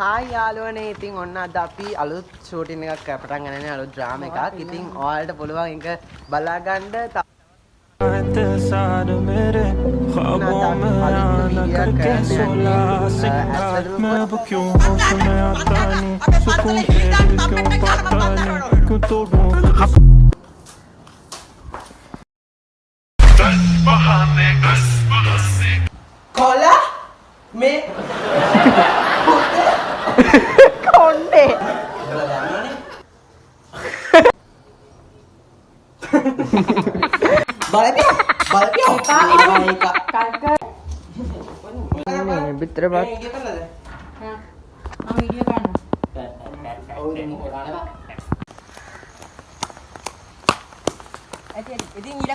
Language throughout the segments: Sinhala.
හායි යාළුවනේ ඉතින් ඔන්න අද අපි අලුත් ෂූටින් එකක් පටන් ගන්නනේ අලුත් ඩ්‍රාමා එකක්. ඉතින් ඔයාලට පුළුවන් ඒක බලා ගන්න. साथ मेरे ख्वाबों में आना करके सोला सिंगार मैं अब क्यों होश में आता नहीं सुकून के दिल क्यों पाता नहीं क्यों तोड़ूं कोला में konde බලපිය bitter banget video kan ඉතින් ඊළ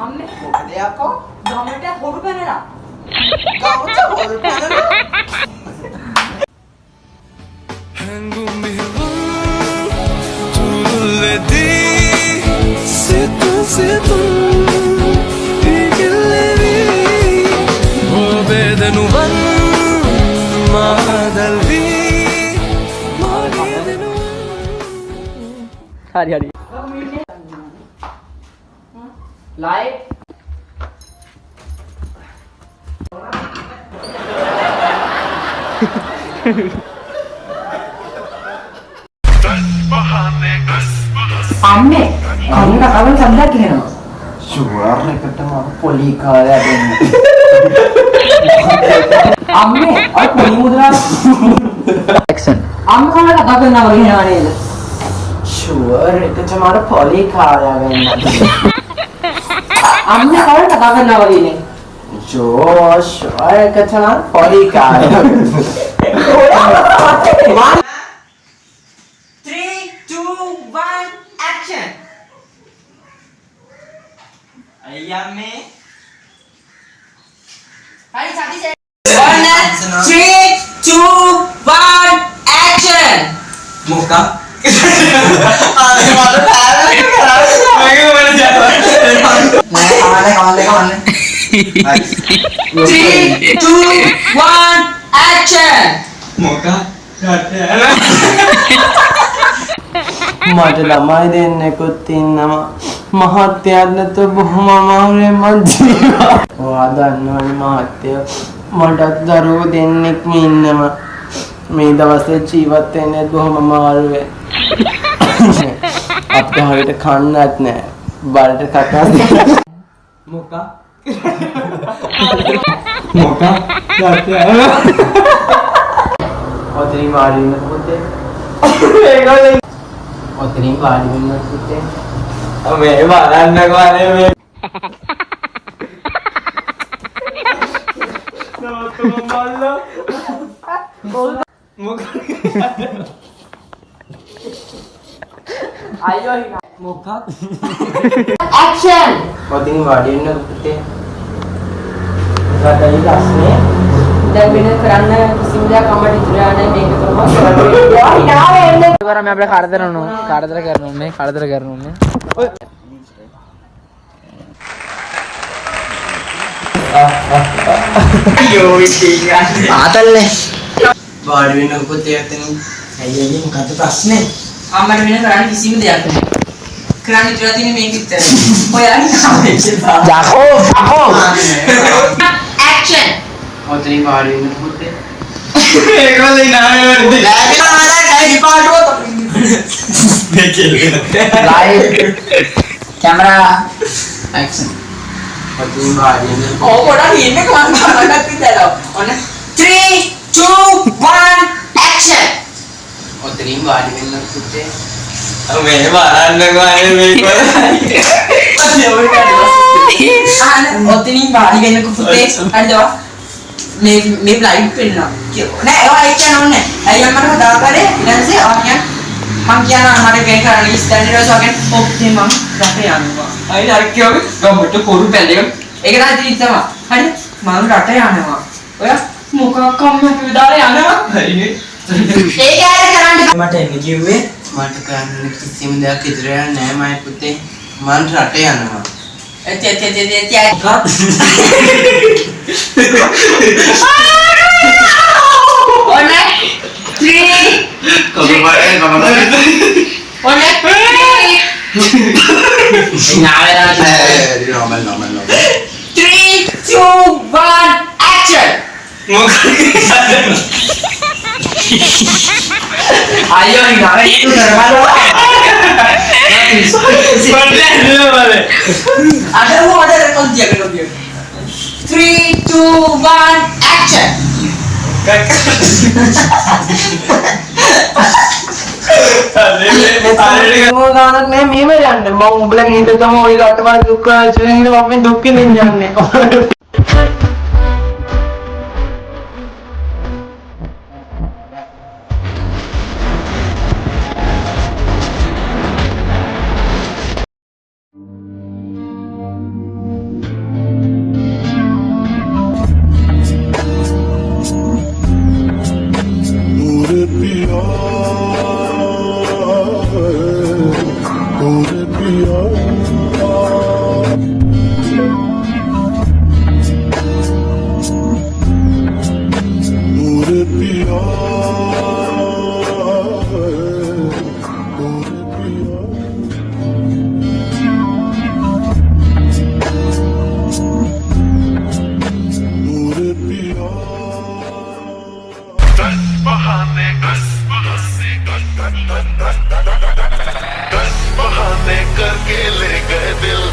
අම්මේ මොකද යකෝ ගමට හොරු පැනලා ගමට හොරු පැනලා hari hari live අම්මේ කන්න කවල් සද්දක් කියනවා ෂුවර් එකට මම පොලි කාලය දෙන්න අම්මේ අර පොලි මුදලා ඇක්ෂන් අම්ම කන්න කතා කරනවා වගේ නේද නේද ෂුවර් එකට මම පොලි කාලය වෙන්න අම්මේ කවල් කතා කරනවා වගේ නේ ජෝ ෂුවර් එකට මම පොලි කාලය 3 2 1 action අයියම්මේ Ready, Sati, say. 3, 2, 1, action! Muka. Ada mana tahu? Mereka mana jatuh? Kawan. 3, 2, 1, action! Muka. මට ළමයි දෙන්නෙකුත් ඉන්නවා මහත්තයාත් නැතුව බොහොම අමාරුවෙන් මං ජීවත්. ඔයා දන්නවනේ මහත්තයා මටත් දරුවෝ දෙන්නෙක්ම ඉන්නවා. මේ දවස්වල ජීවත් වෙන්නේ බොහොම අමාරුවෙන්. අපිට හරියට කන්නත් නැහැ. බලට කතා මොකක්? මොකක්? ඔතනින් වාඩි වෙන්න පුතේ. ඒගොල්ලෝ ඔතනින් වාඩි වෙන්න පුතේ. මේ බලන්නකෝ අනේ මේ අයියෝ මොකක් Action! ඔතනින් වාඩි වෙන්න පුතේ. ගතයි ලස්නේ දැන් වෙන කරන්න කිසිම දෙයක් අම්මට ඉතුරු නැහැ මේක කරනවා කරලා හිනා වෙන්න කරා මේ අපිට කරදර කරනවා අයියෝ ඉතින් ආතල්නේ වාඩි වෙන්න පුතේ එතනින් අයියෝ මොකද ප්‍රශ්නේ අම්මට වෙන කරන්න කිසිම දෙයක් නැහැ කරන්න ඉතුරු තියෙන්නේ මේක විතරයි ඔයා හිනා වෙන්න යකෝ Action! ඔතනින් වාඩි වෙන්න පුතේ ඒගොල්ලෝ නාමේ වර්ධි live camera action ඔතනින් වාඩි වෙන්න Oh, පොඩක් ඉන්නේ කොහොමද මටත් ඉතලා. ඔන්න 3 2 1 action. ඔතනින් වාඩි වෙන්න පුතේ මේ බලන්නකෝ අනේ මේක අහන්න ඔතනින් වාඩි වෙන්න පුතේ. හරිද? මේ ලයිව් පෙන්නනවා. නෑ ඔය එච්චර ඕනේ. අයියා මට කතා කරේ ඊළඟට ඔයයන් මං කියනවා මට ගේ කරන්න ස්ටෑන්ඩඩ් වගේ ඔක්ේ මං රට යනවා. අයිය අර කියෝගේ ගමට කොරු පැලේ. ඒක තමයි ඉතින් තමයි. හරි මං රට යනවා. ඔය මොකක් කම්ම විදාලා යනවා. හරිනේ. ඒක ඇර කරන්න මට එන්න කිව්වේ මට කරන්න කිසිම දෙයක් ඉතුරු නැහැ මයි පුතේ මං රට යනවා ඔන්න 3, 2, 1, action! Ayo, hinawe itu normal. Ada rekod dia. 3, 2, 1, action! ගානක් නෑ මෙහෙම යන්න මම උඹලගේ හිත තමයි ඔය රටවල් දුක් ආශ්‍රයෙන් මම දුක්ඛෙන් යන්නේ Would it be alright? Would it be alright? Would it be alright? Would it be alright? Would it be alright? दस बहाने करके ले गए दिल